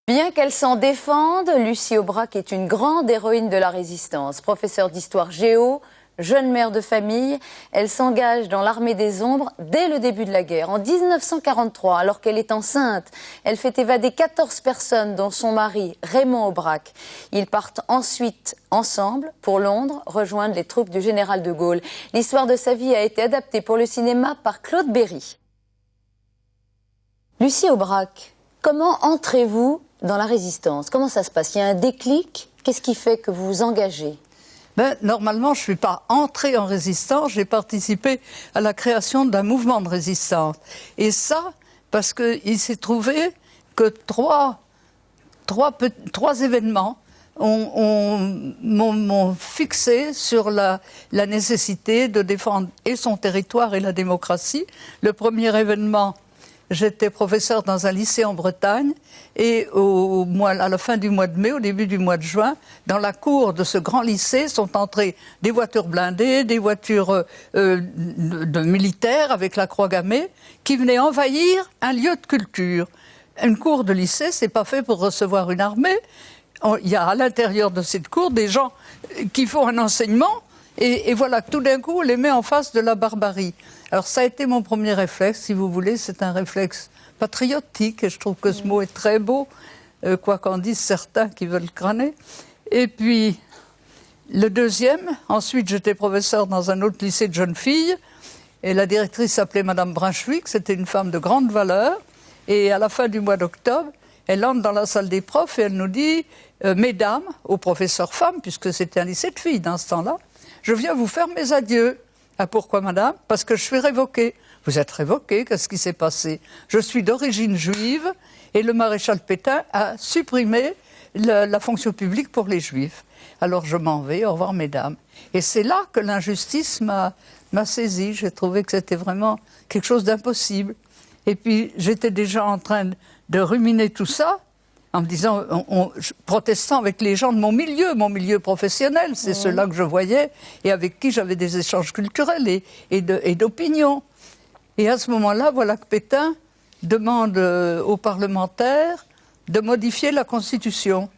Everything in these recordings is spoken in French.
Bien qu'elle s'en défende, Lucie Aubrac est une grande héroïne de la résistance. Professeure d'histoire géo, jeune mère de famille, elle s'engage dans l'armée des ombres dès le début de la guerre. En 1943, alors qu'elle est enceinte, elle fait évader 14 personnes, dont son mari, Raymond Aubrac. Ils partent ensuite ensemble pour Londres, rejoindre les troupes du général de Gaulle. L'histoire de sa vie a été adaptée pour le cinéma par Claude Berry. Lucie Aubrac, comment entrez-vous dans la résistance? Comment ça se passe? Il y a un déclic? Qu'est-ce qui fait que vous vous engagez? Normalement, je ne suis pas entrée en résistance, j'ai participé à la création d'un mouvement de résistance. Et ça, parce qu'il s'est trouvé que trois événements m'ont fixé sur la nécessité de défendre et son territoire et la démocratie. Le premier événement, j'étais professeur dans un lycée en Bretagne et à la fin du mois de mai, au début du mois de juin, dans la cour de ce grand lycée sont entrées des voitures blindées, des voitures de militaires avec la croix gammée qui venaient envahir un lieu de culture. Une cour de lycée, c'est pas fait pour recevoir une armée. Il y a à l'intérieur de cette cour des gens qui font un enseignement et voilà que tout d'un coup on les met en face de la barbarie. Alors ça a été mon premier réflexe, si vous voulez, c'est un réflexe patriotique, et je trouve que ce mot est très beau, quoi qu'en disent certains qui veulent crâner. Et puis, le deuxième, ensuite j'étais professeur dans un autre lycée de jeunes filles, et la directrice s'appelait Madame Brunswick, c'était une femme de grande valeur, et à la fin du mois d'octobre, elle entre dans la salle des profs et elle nous dit « Mesdames », aux professeurs femmes, puisque c'était un lycée de filles dans ce temps-là, « je viens vous faire mes adieux ». Ah, pourquoi, madame? Parce que je suis révoquée. Vous êtes révoquée, qu'est-ce qui s'est passé? Je suis d'origine juive et le maréchal Pétain a supprimé la fonction publique pour les juifs. Alors je m'en vais, au revoir mesdames. Et c'est là que l'injustice m'a saisie. J'ai trouvé que c'était vraiment quelque chose d'impossible. Et puis j'étais déjà en train de ruminer tout ça, en me disant, protestant avec les gens de mon milieu professionnel, c'est ceux-là que je voyais et avec qui j'avais des échanges culturels et d'opinion. Et à ce moment-là, voilà que Pétain demande aux parlementaires de modifier la Constitution.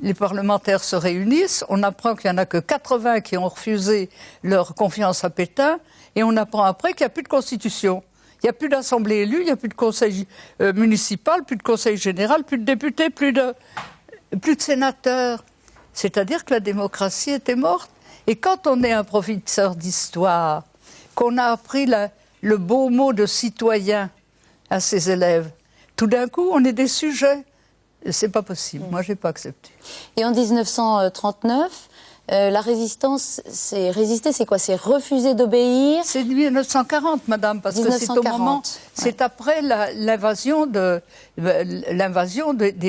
Les parlementaires se réunissent, on apprend qu'il n'y en a que 80 qui ont refusé leur confiance à Pétain, et on apprend après qu'il n'y a plus de Constitution. Il n'y a plus d'assemblée élue, il n'y a plus de conseil municipal, plus de conseil général, plus de députés, plus de sénateurs. C'est-à-dire que la démocratie était morte. Et quand on est un professeur d'histoire, qu'on a appris le beau mot de citoyen à ses élèves, tout d'un coup, on est des sujets. C'est pas possible. Moi, je n'ai pas accepté. Et en 1939, la résistance, c'est résister, c'est quoi? C'est refuser d'obéir? C'est 1940, madame, parce 1940, que c'est au moment, c'est après l'invasion des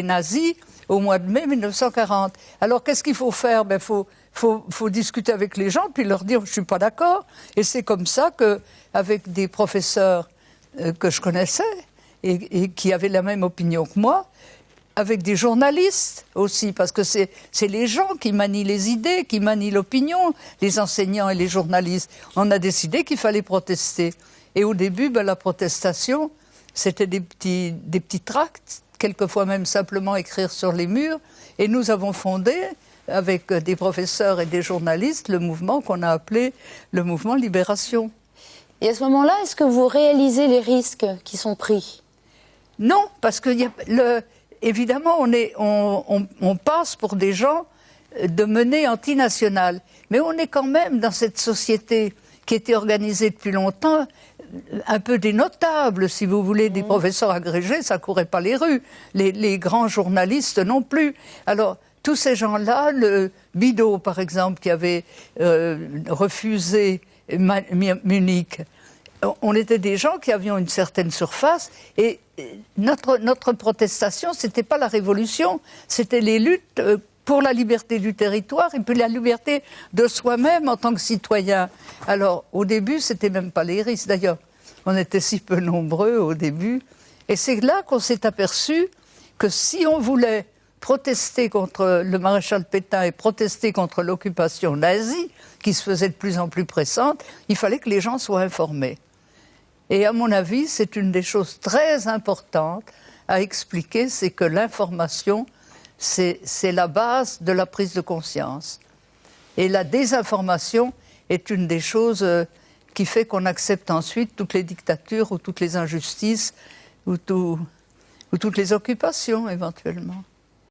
nazis au mois de mai 1940. Alors, qu'est-ce qu'il faut faire? Faut discuter avec les gens, puis leur dire je suis pas d'accord. Et c'est comme ça que, avec des professeurs que je connaissais et qui avaient la même opinion que moi, avec des journalistes aussi, parce que c'est les gens qui manient les idées, qui manient l'opinion, les enseignants et les journalistes. On a décidé qu'il fallait protester. Et au début, la protestation, c'était des petits tracts, quelquefois même simplement écrire sur les murs. Et nous avons fondé, avec des professeurs et des journalistes, le mouvement qu'on a appelé le mouvement Libération. Et à ce moment-là, est-ce que vous réalisez les risques qui sont pris? Non, parce que évidemment, on passe pour des gens de menée antinationale. Mais on est quand même dans cette société qui était organisée depuis longtemps, un peu des notables, si vous voulez, des professeurs agrégés, ça courait pas les rues. Les grands journalistes non plus. Alors, tous ces gens-là, le Bidault, par exemple, qui avait refusé Munich, on était des gens qui avions une certaine surface et notre protestation, c'était pas la révolution, c'était les luttes pour la liberté du territoire et puis la liberté de soi-même en tant que citoyen. Alors, au début, c'était même pas les risques. D'ailleurs, on était si peu nombreux au début. Et c'est là qu'on s'est aperçu que si on voulait protester contre le maréchal Pétain et protester contre l'occupation nazie, qui se faisait de plus en plus pressante, il fallait que les gens soient informés. Et à mon avis, c'est une des choses très importantes a expliqué, c'est que l'information, c'est la base de la prise de conscience. Et la désinformation est une des choses qui fait qu'on accepte ensuite toutes les dictatures ou toutes les injustices ou toutes les occupations éventuellement.